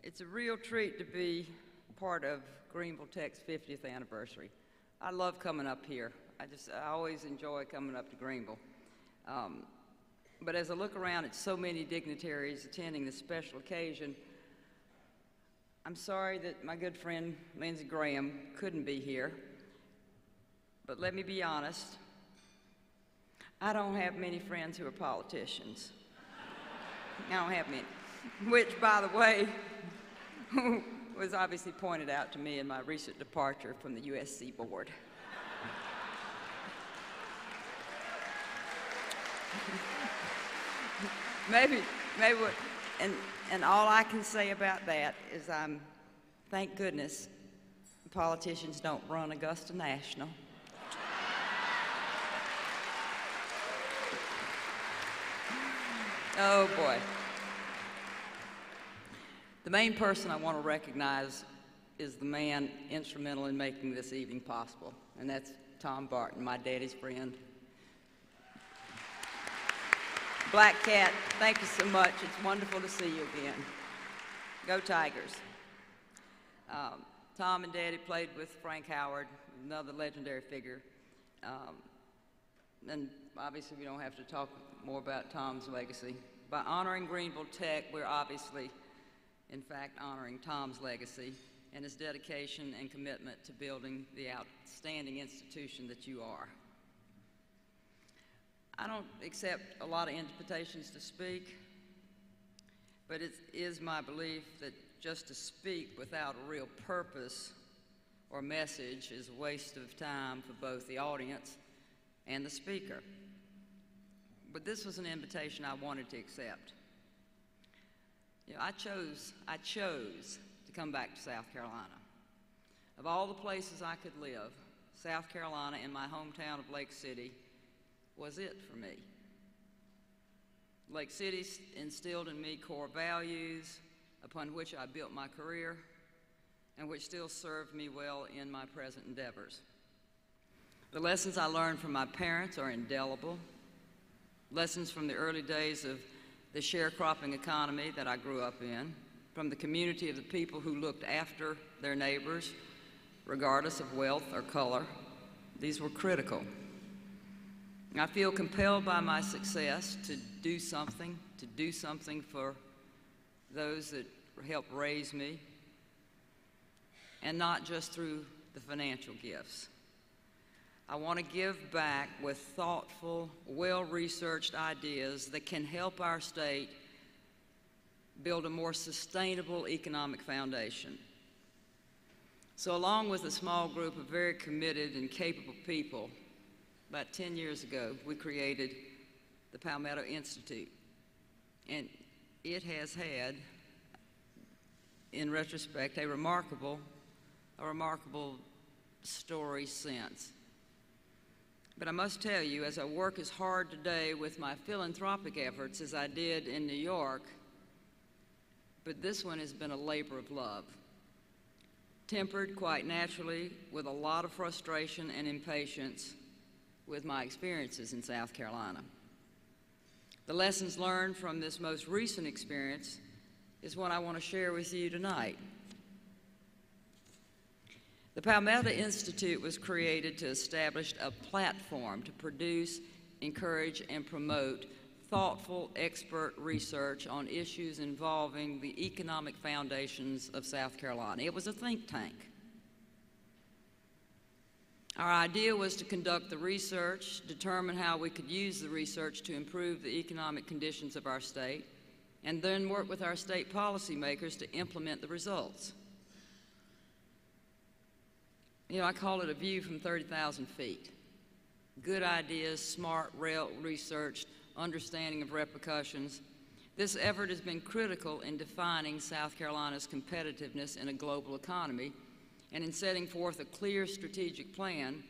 It's a real treat to be part of Greenville Tech's 50th anniversary. I love coming up here. I always enjoy coming up to Greenville. But as I look around at so many dignitaries attending this special occasion, I'm sorry that my good friend Lindsey Graham couldn't be here. But let me be honest, I don't have many friends who are politicians. I don't have many, which, by the way, was obviously pointed out to me in my recent departure from the USC board. maybe, and all I can say about that is thank goodness politicians don't run Augusta National. Oh boy. The main person I want to recognize is the man instrumental in making this evening possible, and that's Tom Barton, my daddy's friend. Black Cat, thank you so much. It's wonderful to see you again. Go Tigers. Tom and Daddy played with Frank Howard, another legendary figure. And obviously we don't have to talk more about Tom's legacy. By honoring Greenville Tech, we're obviously, in fact, honoring Tom's legacy and his dedication and commitment to building the outstanding institution that you are. I don't accept a lot of invitations to speak, but it is my belief that just to speak without a real purpose or message is a waste of time for both the audience and the speaker. But this was an invitation I wanted to accept. You know, I chose to come back to South Carolina. Of all the places I could live, South Carolina in my hometown of Lake City was it for me. Lake City instilled in me core values upon which I built my career and which still serve me well in my present endeavors. The lessons I learned from my parents are indelible. Lessons from the early days of the sharecropping economy that I grew up in, from the community of the people who looked after their neighbors, regardless of wealth or color. These were critical. I feel compelled by my success to do something for those that helped raise me, and not just through the financial gifts. I want to give back with thoughtful, well-researched ideas that can help our state build a more sustainable economic foundation. So along with a small group of very committed and capable people, about 10 years ago, we created the Palmetto Institute. And it has had, in retrospect, a remarkable story since. But I must tell you, as I work as hard today with my philanthropic efforts as I did in New York, but this one has been a labor of love, tempered quite naturally with a lot of frustration and impatience with my experiences in South Carolina. The lessons learned from this most recent experience is what I want to share with you tonight. The Palmetto Institute was created to establish a platform to produce, encourage, and promote thoughtful expert research on issues involving the economic foundations of South Carolina. It was a think tank. Our idea was to conduct the research, determine how we could use the research to improve the economic conditions of our state, and then work with our state policymakers to implement the results. You know, I call it a view from 30,000 feet. Good ideas, smart, well-researched, understanding of repercussions. This effort has been critical in defining South Carolina's competitiveness in a global economy and in setting forth a clear strategic plan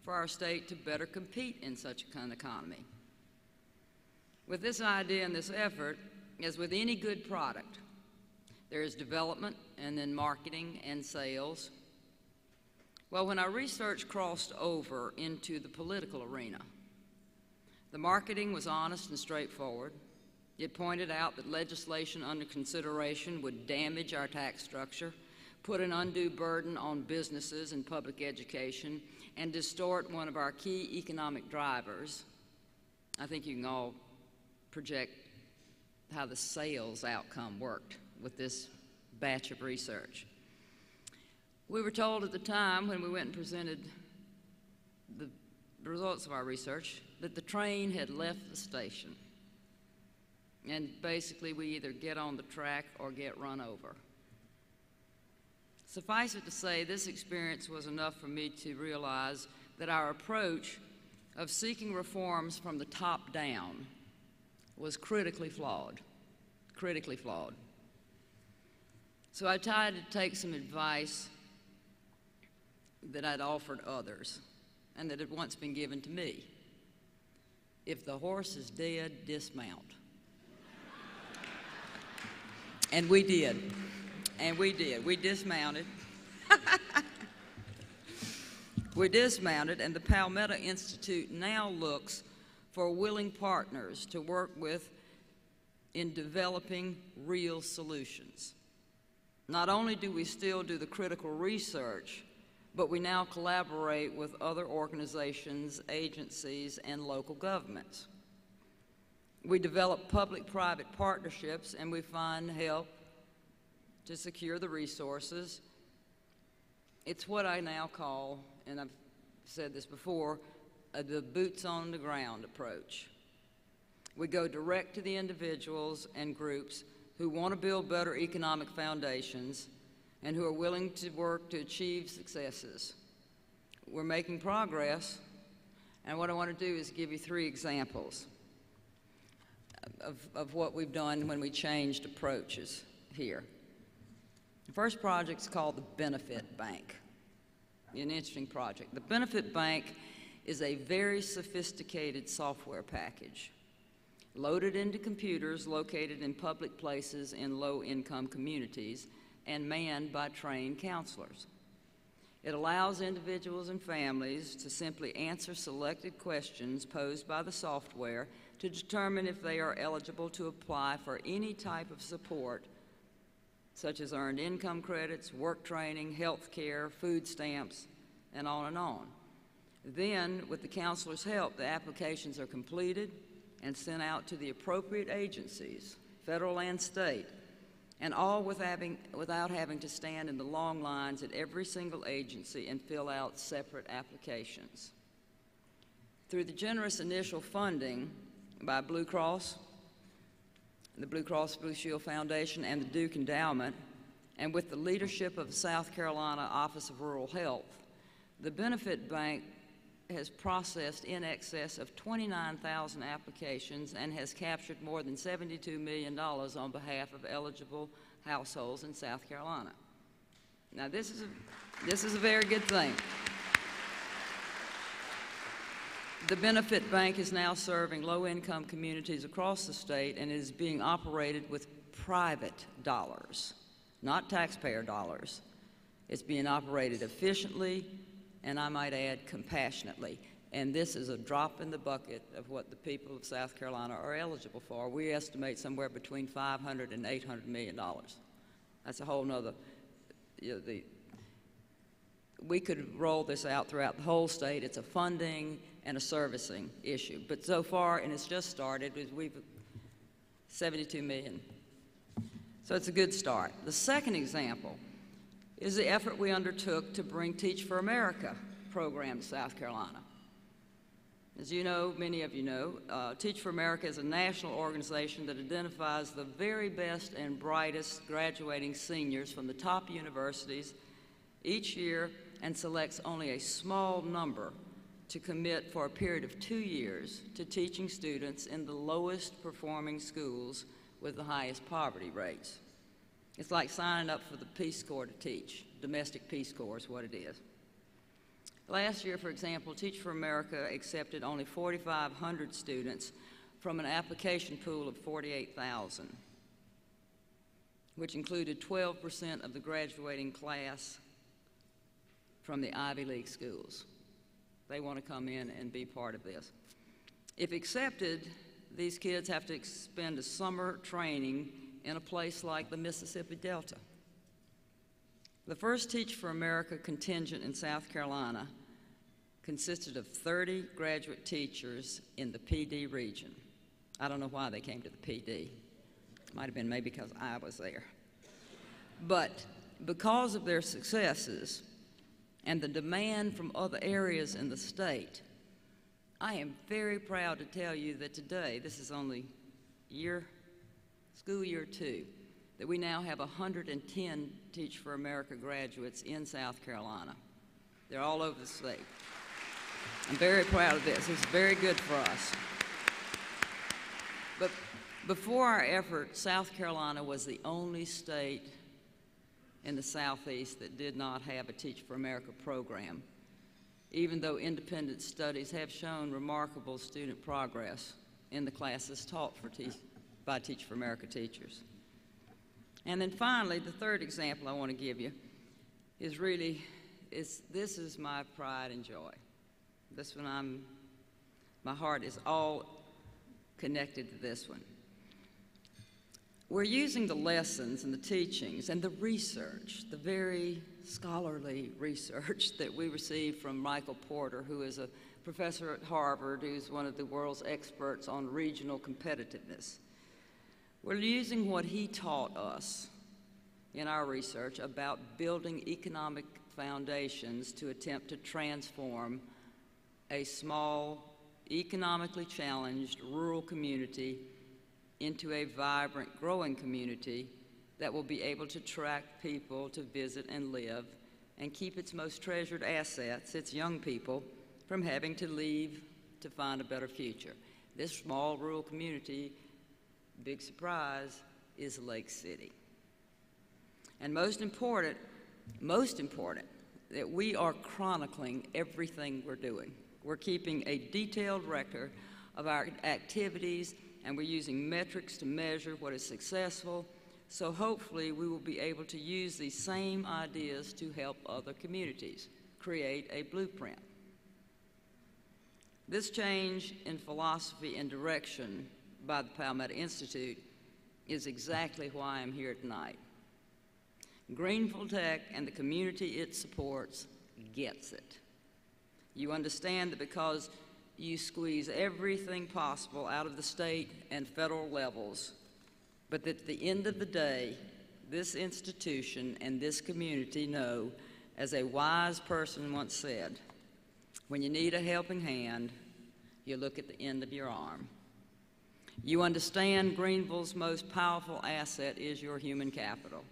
for our state to better compete in such an economy. With this idea and this effort, as with any good product, there is development and then marketing and sales. Well, when our research crossed over into the political arena, the marketing was honest and straightforward. It pointed out that legislation under consideration would damage our tax structure, put an undue burden on businesses and public education, and distort one of our key economic drivers. I think you can all project how the sales outcome worked with this batch of research. We were told at the time when we went and presented the results of our research that the train had left the station. And basically, we either get on the track or get run over. Suffice it to say, this experience was enough for me to realize that our approach of seeking reforms from the top down was critically flawed. Critically flawed. So I tried to take some advice that I'd offered others and that had once been given to me. If the horse is dead, dismount. And we did. And we did. We dismounted. We dismounted, and the Palmetto Institute now looks for willing partners to work with in developing real solutions. Not only do we still do the critical research, but we now collaborate with other organizations, agencies, and local governments. We develop public-private partnerships, and we find help to secure the resources. It's what I now call, and I've said this before, the boots-on-the-ground approach. We go direct to the individuals and groups who want to build better economic foundations and who are willing to work to achieve successes. We're making progress, and what I want to do is give you 3 examples of what we've done when we changed approaches here. The first project is called the Benefit Bank. An interesting project. The Benefit Bank is a very sophisticated software package loaded into computers located in public places in low-income communities and manned by trained counselors. It allows individuals and families to simply answer selected questions posed by the software to determine if they are eligible to apply for any type of support, such as earned income credits, work training, health care, food stamps, and on and on. Then, with the counselor's help, the applications are completed and sent out to the appropriate agencies, federal and state, and all without having to stand in the long lines at every single agency and fill out separate applications. Through the generous initial funding by Blue Cross, the Blue Cross Blue Shield Foundation, and the Duke Endowment, and with the leadership of the South Carolina Office of Rural Health, the Benefit Bank has processed in excess of 29,000 applications and has captured more than $72 million on behalf of eligible households in South Carolina. Now, this is a very good thing. The Benefit Bank is now serving low-income communities across the state, and it is being operated with private dollars, not taxpayer dollars. It's being operated efficiently, and I might add, compassionately. And this is a drop in the bucket of what the people of South Carolina are eligible for. We estimate somewhere between $500 and $800 million. That's a whole nother, we could roll this out throughout the whole state. It's a funding and a servicing issue. But so far, and it's just started, we've $72 million. So it's a good start. The second example is the effort we undertook to bring Teach for America program to South Carolina. As you know, many of you know, Teach for America is a national organization that identifies the very best and brightest graduating seniors from the top universities each year and selects only a small number to commit for a period of 2 years to teaching students in the lowest performing schools with the highest poverty rates. It's like signing up for the Peace Corps to teach. Domestic Peace Corps is what it is. Last year, for example, Teach for America accepted only 4,500 students from an application pool of 48,000, which included 12% of the graduating class from the Ivy League schools. They want to come in and be part of this. If accepted, these kids have to spend a summer training in a place like the Mississippi Delta. The first Teach for America contingent in South Carolina consisted of 30 graduate teachers in the PD region. I don't know why they came to the PD. Might have been maybe because I was there. But because of their successes and the demand from other areas in the state, I am very proud to tell you that today, this is only school year 2, that we now have 110 Teach for America graduates in South Carolina. They're all over the state. I'm very proud of this. It's very good for us. But before our effort, South Carolina was the only state in the Southeast that did not have a Teach for America program, even though independent studies have shown remarkable student progress in the classes taught by Teach for America teachers. And then finally, the third example I want to give you is this is my pride and joy. This one my heart is all connected to this one. We're using the lessons and the teachings and the research, the very scholarly research that we received from Michael Porter, who is a professor at Harvard, who's one of the world's experts on regional competitiveness. We're using what he taught us in our research about building economic foundations to attempt to transform a small, economically challenged rural community into a vibrant, growing community that will be able to attract people to visit and live and keep its most treasured assets, its young people, from having to leave to find a better future. This small rural community, big surprise, is Lake City. And most important, that we are chronicling everything we're doing. We're keeping a detailed record of our activities, and we're using metrics to measure what is successful, so hopefully we will be able to use these same ideas to help other communities create a blueprint. This change in philosophy and direction by the Palmetto Institute is exactly why I'm here tonight. Greenville Tech and the community it supports gets it. You understand that because you squeeze everything possible out of the state and federal levels, but that at the end of the day, this institution and this community know, as a wise person once said, when you need a helping hand, you look at the end of your arm. You understand Greenville's most powerful asset is your human capital.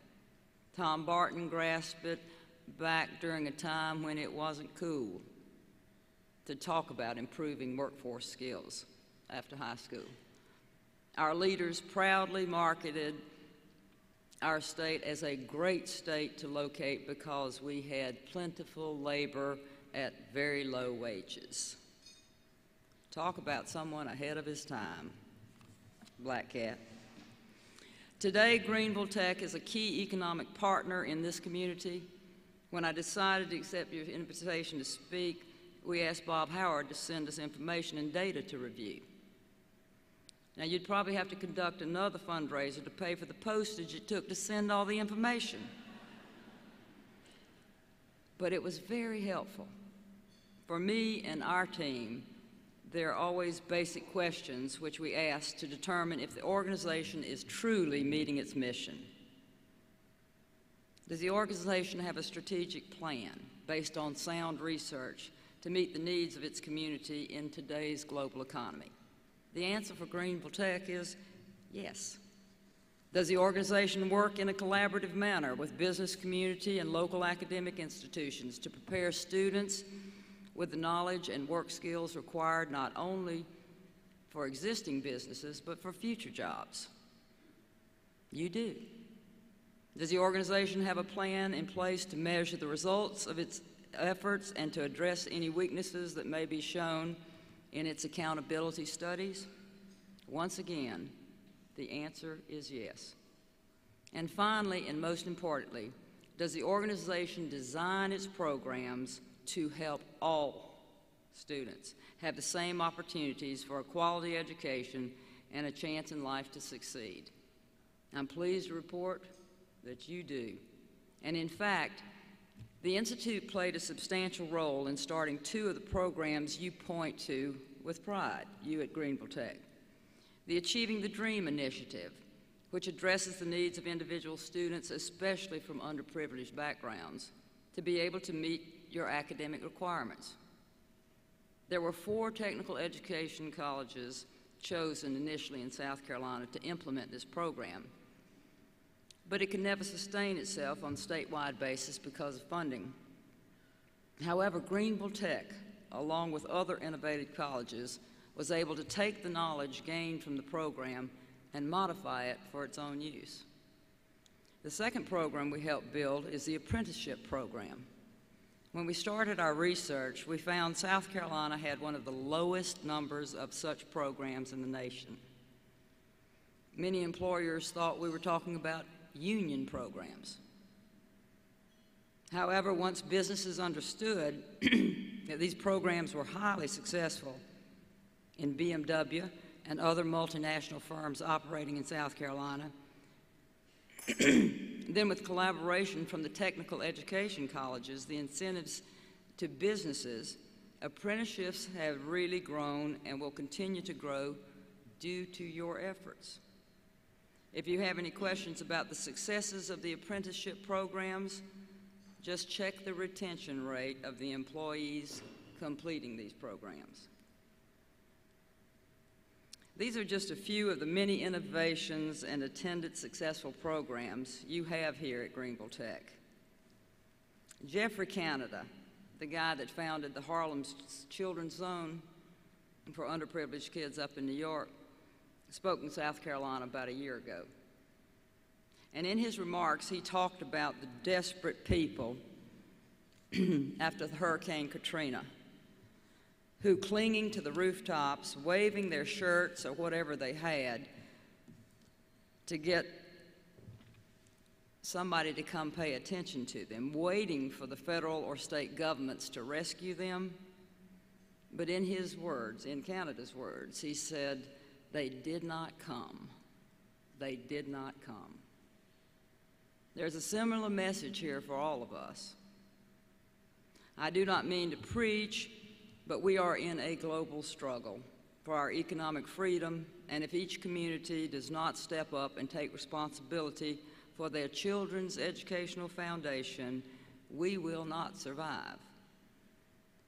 Tom Barton grasped it back during a time when it wasn't cool to talk about improving workforce skills after high school. Our leaders proudly marketed our state as a great state to locate because we had plentiful labor at very low wages. Talk about someone ahead of his time. Black cat. Today, Greenville Tech is a key economic partner in this community. When I decided to accept your invitation to speak, we asked Bob Howard to send us information and data to review. Now, you'd probably have to conduct another fundraiser to pay for the postage it took to send all the information. But it was very helpful. For me and our team, there are always basic questions which we ask to determine if the organization is truly meeting its mission. Does the organization have a strategic plan based on sound research to meet the needs of its community in today's global economy? The answer for Greenville Tech is yes. Does the organization work in a collaborative manner with business community and local academic institutions to prepare students with the knowledge and work skills required not only for existing businesses, but for future jobs? You do. Does the organization have a plan in place to measure the results of its efforts and to address any weaknesses that may be shown in its accountability studies? Once again, the answer is yes. And finally, and most importantly, does the organization design its programs to help all students have the same opportunities for a quality education and a chance in life to succeed. I'm pleased to report that you do. And in fact, the Institute played a substantial role in starting 2 of the programs you point to with pride, you at Greenville Tech. The Achieving the Dream initiative, which addresses the needs of individual students, especially from underprivileged backgrounds, to be able to meet your academic requirements. There were 4 technical education colleges chosen initially in South Carolina to implement this program, but it could never sustain itself on a statewide basis because of funding. However, Greenville Tech, along with other innovative colleges, was able to take the knowledge gained from the program and modify it for its own use. The second program we helped build is the apprenticeship program. When we started our research, we found South Carolina had one of the lowest numbers of such programs in the nation. Many employers thought we were talking about union programs. However, once businesses understood that these programs were highly successful in BMW and other multinational firms operating in South Carolina, then with collaboration from the technical education colleges, the incentives to businesses, apprenticeships have really grown and will continue to grow due to your efforts. If you have any questions about the successes of the apprenticeship programs, just check the retention rate of the employees completing these programs. These are just a few of the many innovations and attended successful programs you have here at Greenville Tech. Jeffrey Canada, the guy that founded the Harlem Children's Zone for underprivileged kids up in New York, spoke in South Carolina about a year ago. And in his remarks, he talked about the desperate people after the Hurricane Katrina, who, clinging to the rooftops, waving their shirts or whatever they had to get somebody to come pay attention to them, waiting for the federal or state governments to rescue them. But in his words, in Canada's words, he said, they did not come. They did not come. There's a similar message here for all of us. I do not mean to preach, but we are in a global struggle for our economic freedom, and if each community does not step up and take responsibility for their children's educational foundation, we will not survive.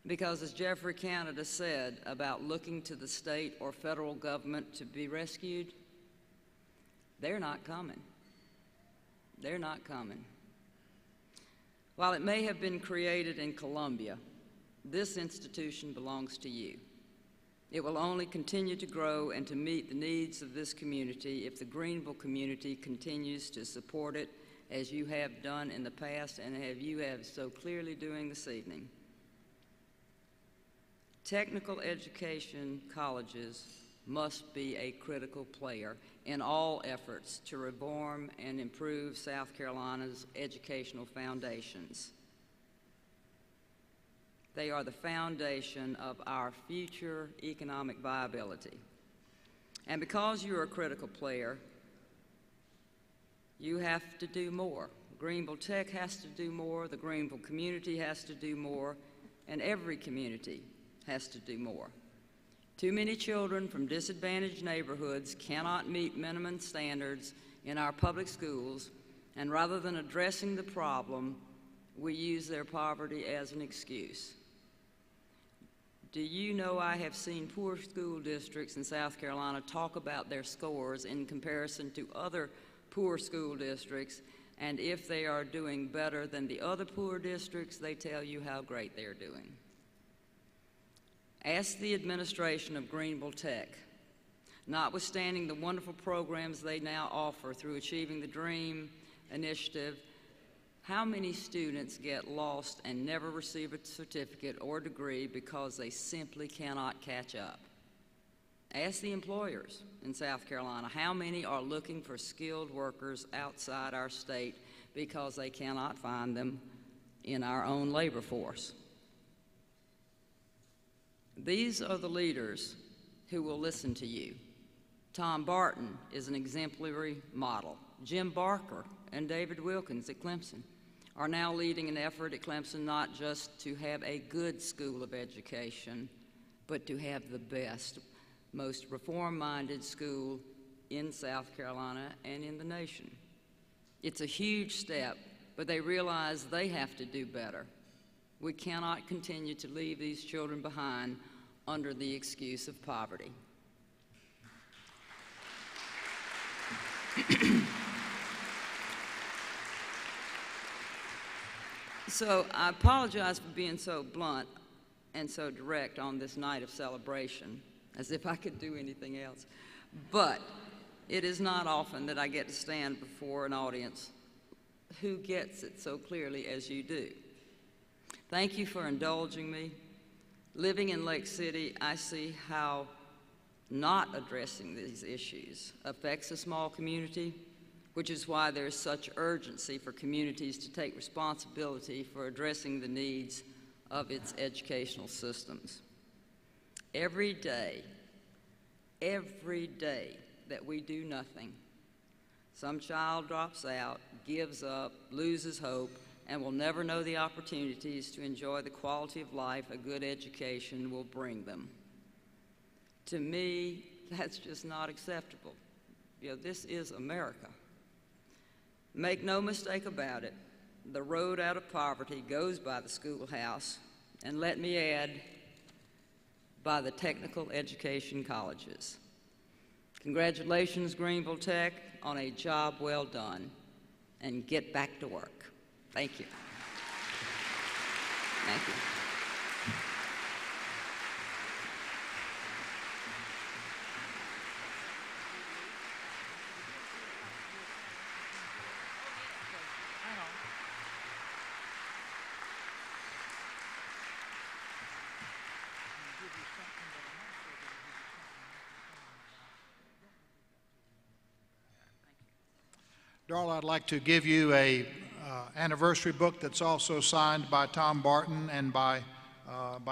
Because as Jeffrey Canada said about looking to the state or federal government to be rescued, they're not coming. They're not coming. While it may have been created in Columbia, this institution belongs to you. It will only continue to grow and to meet the needs of this community if the Greenville community continues to support it as you have done in the past and you have so clearly doing this evening. Technical education colleges must be a critical player in all efforts to reform and improve South Carolina's educational foundations. They are the foundation of our future economic viability. And because you're a critical player, you have to do more. Greenville Tech has to do more, the Greenville community has to do more, and every community has to do more. Too many children from disadvantaged neighborhoods cannot meet minimum standards in our public schools, and rather than addressing the problem, we use their poverty as an excuse. Do you know I have seen poor school districts in South Carolina talk about their scores in comparison to other poor school districts, and if they are doing better than the other poor districts, they tell you how great they're doing. Ask the administration of Greenville Tech, notwithstanding the wonderful programs they now offer through Achieving the Dream initiative, how many students get lost and never receive a certificate or degree because they simply cannot catch up? Ask the employers in South Carolina how many are looking for skilled workers outside our state because they cannot find them in our own labor force. These are the leaders who will listen to you Tom Barton is an exemplary model. Jim Barker and David Wilkins at Clemson are now leading an effort at Clemson not just to have a good school of education, but to have the best, most reform-minded school in South Carolina and in the nation. It's a huge step, but they realize they have to do better. We cannot continue to leave these children behind under the excuse of poverty. So I apologize for being so blunt and so direct on this night of celebration, as if I could do anything else. But it is not often that I get to stand before an audience who gets it so clearly as you do. Thank you for indulging me. Living in Lake City, I see how not addressing these issues affects a small community, which is why there's such urgency for communities to take responsibility for addressing the needs of its educational systems. Every day that we do nothing, some child drops out, gives up, loses hope, and will never know the opportunities to enjoy the quality of life a good education will bring them. To me, that's just not acceptable. You know, this is America. Make no mistake about it, the road out of poverty goes by the schoolhouse, and let me add, by the technical education colleges. Congratulations, Greenville Tech, on a job well done, and get back to work. Thank you. Thank you. Darla, I'd like to give you a anniversary book that's also signed by Tom Barton and by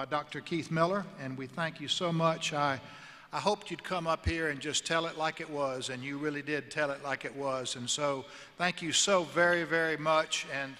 Dr. Keith Miller, and we thank you so much. I hoped you'd come up here and just tell it like it was, and you really did tell it like it was, and so thank you so very, very much. And